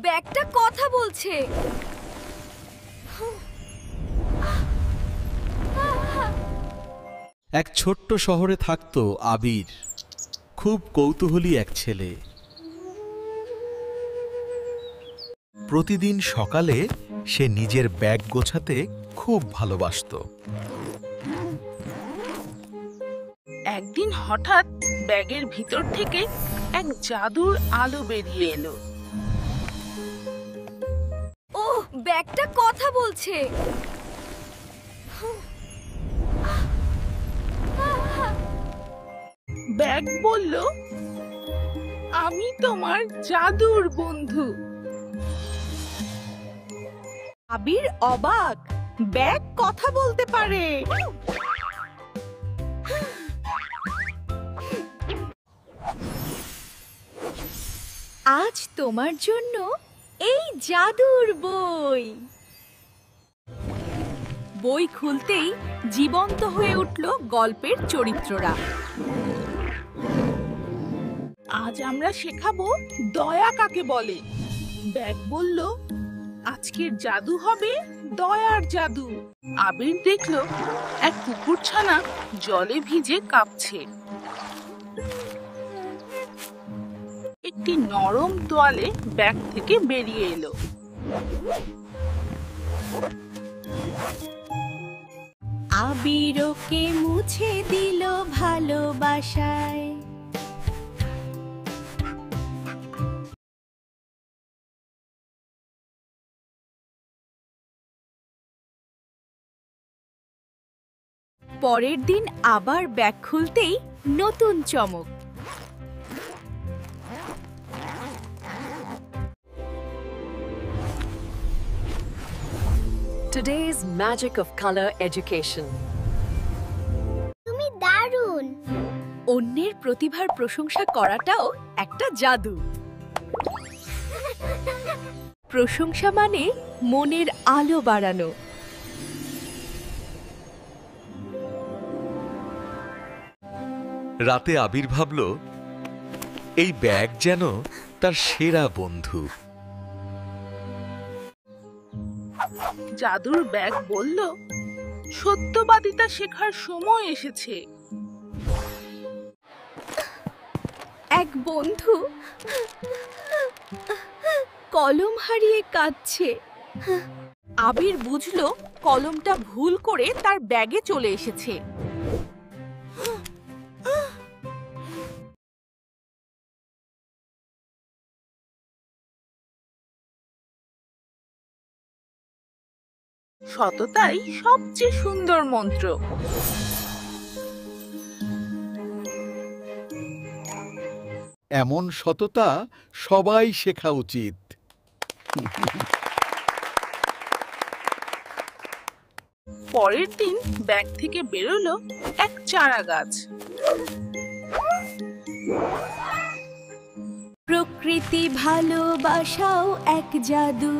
ব্যাগটা কথা বলছে। এক ছোট্ট শহরে থাকতো আবির, খুব কৌতূহলী এক ছেলে। প্রতিদিন সকালে সে নিজের ব্যাগ গোছাতে খুব ভালোবাসত। একদিন হঠাৎ ব্যাগের ভিতর থেকে এক জাদুর আলো বেরিয়ে এলো। ওহ, ব্যাগটা কথা বলছে। ব্যাগ বলল, আমি তোমার জাদুর বন্ধু। আবির অবাক, ব্যাগ কথা বলতে পারে। আজ তোমার জন্য এই জাদুর বই। বই খুলতেই জীবন্ত হয়ে উঠল গল্পের চরিত্ররা। আজ আমরা শেখাবো দয়া কাকে বলে। ব্যাগ বলল, আজকের জাদু হবে দয়ার জাদু। আবির দেখলো এক কুকুরছানা জলে ভিজে কাঁপছে। একটি নরম তোয়ালে ব্যাগ থেকে বেরিয়ে এলো। আবির ওকে মুছে দিল ভালোবাসায়। পরের দিন আবার ব্যাগ খুলতেই নতুন চমক। Today's magic of color education. তুমি দারুণ। অন্যের প্রতিভার প্রশংসা করাটাও একটা জাদু। প্রশংসা মানে মনের আলো বাড়ানো। রাতে আবির ভাবল, এই ব্যাগ যেন তার সেরা বন্ধু। জাদুর ব্যাগ বলল, সত্যবাদিতা শেখার সময় এসেছে। এক বন্ধু কলম হারিয়ে কাঁদছে। আবির বুঝলো কলমটা ভুল করে তার ব্যাগে চলে এসেছে। সততাই সবচেয়ে সুন্দর মন্ত্র। এমন সততা সবাই শেখা উচিত। পরের দিন ব্যাগ থেকে বেরোলো এক চারা গাছ। প্রকৃতি ভালোবাসাও এক জাদু।